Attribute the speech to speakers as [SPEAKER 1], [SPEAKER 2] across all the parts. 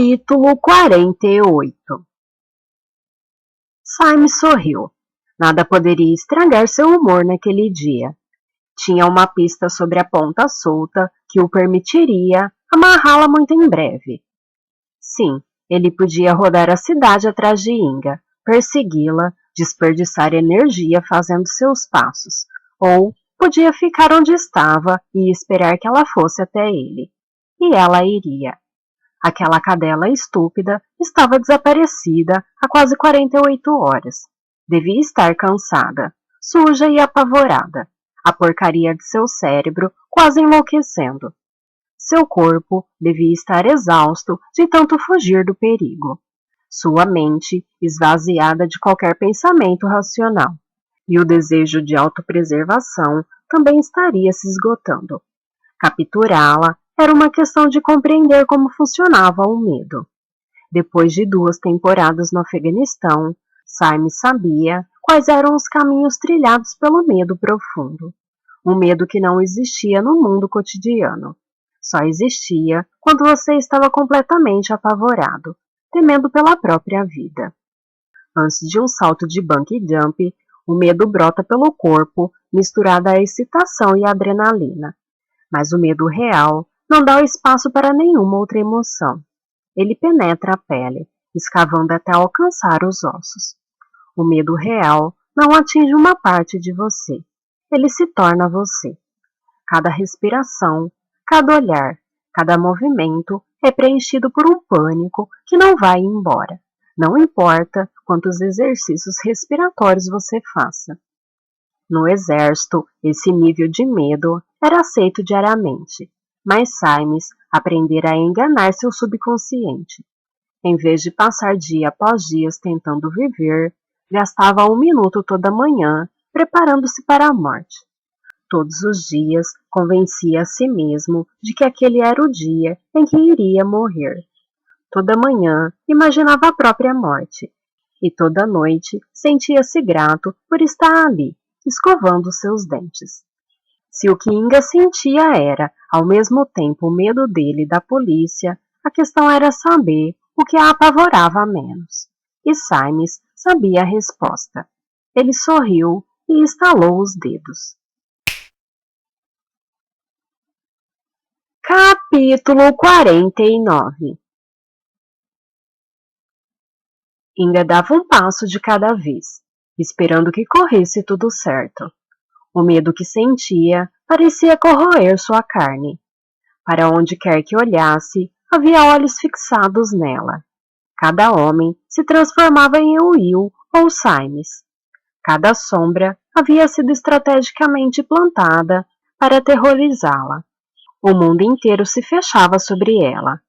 [SPEAKER 1] Capítulo 48. Simon sorriu. Nada poderia estragar seu humor naquele dia. Tinha uma pista sobre a ponta solta que o permitiria amarrá-la muito em breve. Sim, ele podia rodar a cidade atrás de Inga, persegui-la, desperdiçar energia fazendo seus passos, ou podia ficar onde estava e esperar que ela fosse até ele. E ela iria. Aquela cadela estúpida estava desaparecida há quase 48 horas. Devia estar cansada, suja e apavorada, a porcaria de seu cérebro quase enlouquecendo. Seu corpo devia estar exausto de tanto fugir do perigo. Sua mente esvaziada de qualquer pensamento racional. E o desejo de autopreservação também estaria se esgotando. Capturá-la era uma questão de compreender como funcionava o medo. Depois de 2 temporadas no Afeganistão, Simon sabia quais eram os caminhos trilhados pelo medo profundo. Um medo que não existia no mundo cotidiano. Só existia quando você estava completamente apavorado, temendo pela própria vida. Antes de um salto de bungee jump, o medo brota pelo corpo, misturado à excitação e adrenalina. Mas o medo real não dá espaço para nenhuma outra emoção. Ele penetra a pele, escavando até alcançar os ossos. O medo real não atinge uma parte de você. Ele se torna você. Cada respiração, cada olhar, cada movimento é preenchido por um pânico que não vai embora. Não importa quantos exercícios respiratórios você faça. No exército, esse nível de medo era aceito diariamente, mas Simon aprendera a enganar seu subconsciente. Em vez de passar dia após dia tentando viver, gastava 1 minuto toda manhã preparando-se para a morte. Todos os dias convencia a si mesmo de que aquele era o dia em que iria morrer. Toda manhã imaginava a própria morte, e toda noite sentia-se grato por estar ali, escovando seus dentes. Se o que Inga sentia era, ao mesmo tempo, o medo dele e da polícia, a questão era saber o que a apavorava menos. E Simon sabia a resposta. Ele sorriu e estalou os dedos. Capítulo 49. Inga dava um passo de cada vez, esperando que corresse tudo certo. O medo que sentia parecia corroer sua carne. Para onde quer que olhasse, havia olhos fixados nela. Cada homem se transformava em Will ou Simon. Cada sombra havia sido estrategicamente plantada para aterrorizá-la. O mundo inteiro se fechava sobre ela.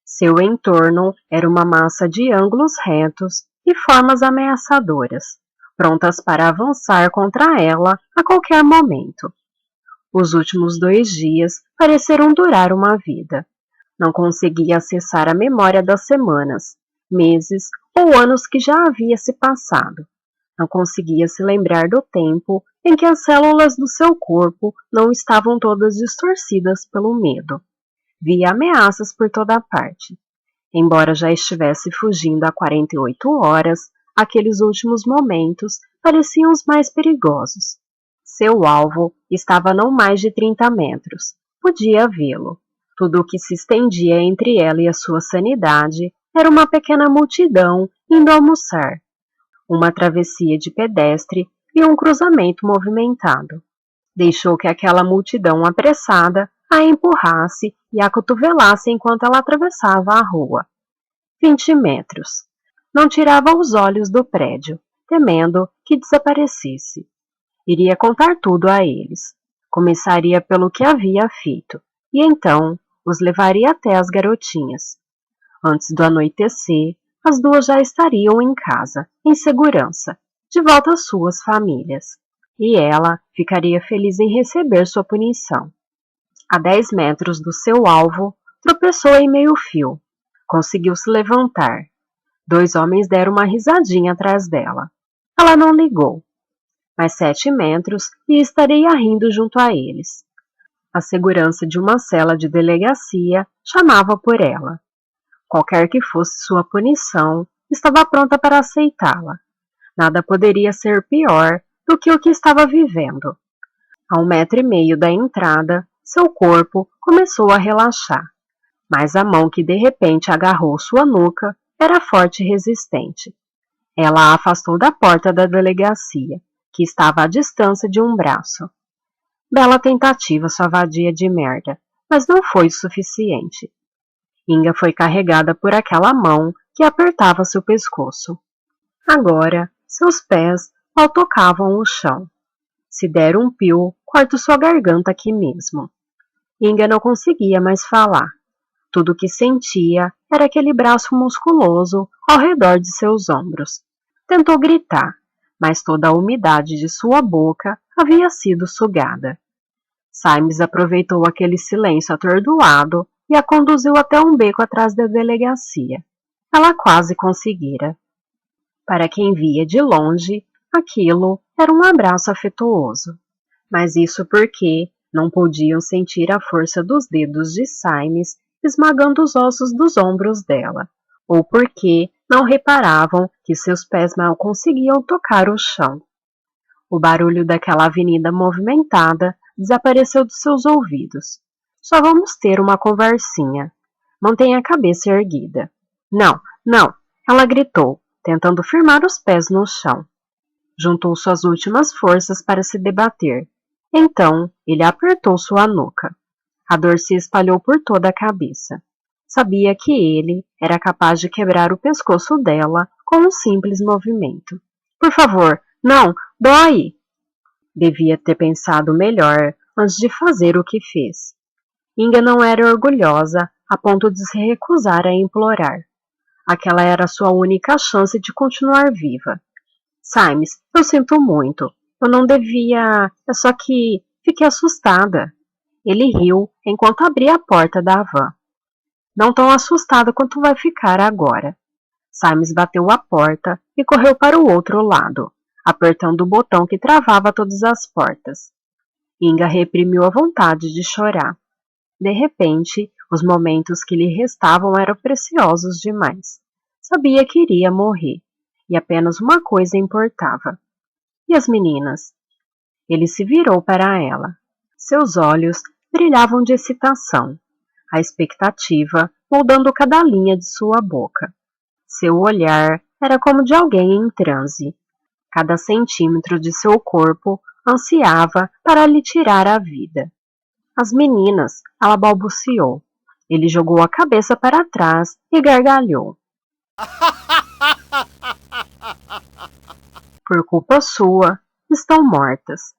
[SPEAKER 1] Seu entorno era uma massa de ângulos retos e formas ameaçadoras, prontas para avançar contra ela a qualquer momento. Os últimos 2 dias pareceram durar uma vida. Não conseguia acessar a memória das semanas, meses ou anos que já havia se passado. Não conseguia se lembrar do tempo em que as células do seu corpo não estavam todas distorcidas pelo medo. Via ameaças por toda parte. Embora já estivesse fugindo há 48 horas, aqueles últimos momentos pareciam os mais perigosos. Seu alvo estava a não mais de 30 metros. Podia vê-lo. Tudo o que se estendia entre ela e a sua sanidade era uma pequena multidão indo almoçar. Uma travessia de pedestre e um cruzamento movimentado. Deixou que aquela multidão apressada a empurrasse e a cotovelasse enquanto ela atravessava a rua. 20 metros. Não tirava os olhos do prédio, temendo que desaparecesse. Iria contar tudo a eles. Começaria pelo que havia feito, e então os levaria até as garotinhas. Antes do anoitecer, as 2 já estariam em casa, em segurança, de volta às suas famílias. E ela ficaria feliz em receber sua punição. A 10 metros do seu alvo, tropeçou em meio fio. Conseguiu se levantar. 2 homens deram uma risadinha atrás dela. Ela não ligou. Mais 7 metros e estaria rindo junto a eles. A segurança de uma cela de delegacia chamava por ela. Qualquer que fosse sua punição, estava pronta para aceitá-la. Nada poderia ser pior do que o que estava vivendo. A 1,5 metros da entrada, seu corpo começou a relaxar, mas a mão que de repente agarrou sua nuca era forte e resistente. Ela a afastou da porta da delegacia, que estava à distância de um braço. Bela tentativa, sua vadia de merda, mas não foi suficiente. Inga foi carregada por aquela mão que apertava seu pescoço. Agora, seus pés mal tocavam o chão. Se der um pio, corto sua garganta aqui mesmo. Inga não conseguia mais falar. Tudo o que sentia era aquele braço musculoso ao redor de seus ombros. Tentou gritar, mas toda a umidade de sua boca havia sido sugada. Symes aproveitou aquele silêncio atordoado e a conduziu até um beco atrás da delegacia. Ela quase conseguira. Para quem via de longe, aquilo era um abraço afetuoso. Mas isso porque não podiam sentir a força dos dedos de Symes esmagando os ossos dos ombros dela, ou porque não reparavam que seus pés mal conseguiam tocar o chão. O barulho daquela avenida movimentada desapareceu dos seus ouvidos. Só vamos ter uma conversinha. Mantenha a cabeça erguida. Não, não, ela gritou, tentando firmar os pés no chão. Juntou suas últimas forças para se debater. Então, ele apertou sua nuca. A dor se espalhou por toda a cabeça. Sabia que ele era capaz de quebrar o pescoço dela com um simples movimento. Por favor, não, dói! Devia ter pensado melhor antes de fazer o que fez. Inga não era orgulhosa a ponto de se recusar a implorar. Aquela era sua única chance de continuar viva. Symes, eu sinto muito. Eu não devia... É só que fiquei assustada. Ele riu enquanto abria a porta da van. Não tão assustada quanto vai ficar agora. Symes bateu a porta e correu para o outro lado, apertando o botão que travava todas as portas. Inga reprimiu a vontade de chorar. De repente, os momentos que lhe restavam eram preciosos demais. Sabia que iria morrer, e apenas uma coisa importava. E as meninas? Ele se virou para ela. Seus olhos brilhavam de excitação, a expectativa moldando cada linha de sua boca. Seu olhar era como de alguém em transe. Cada centímetro de seu corpo ansiava para lhe tirar a vida. As meninas, ela balbuciou. Ele jogou a cabeça para trás e gargalhou. Por culpa sua, estão mortas.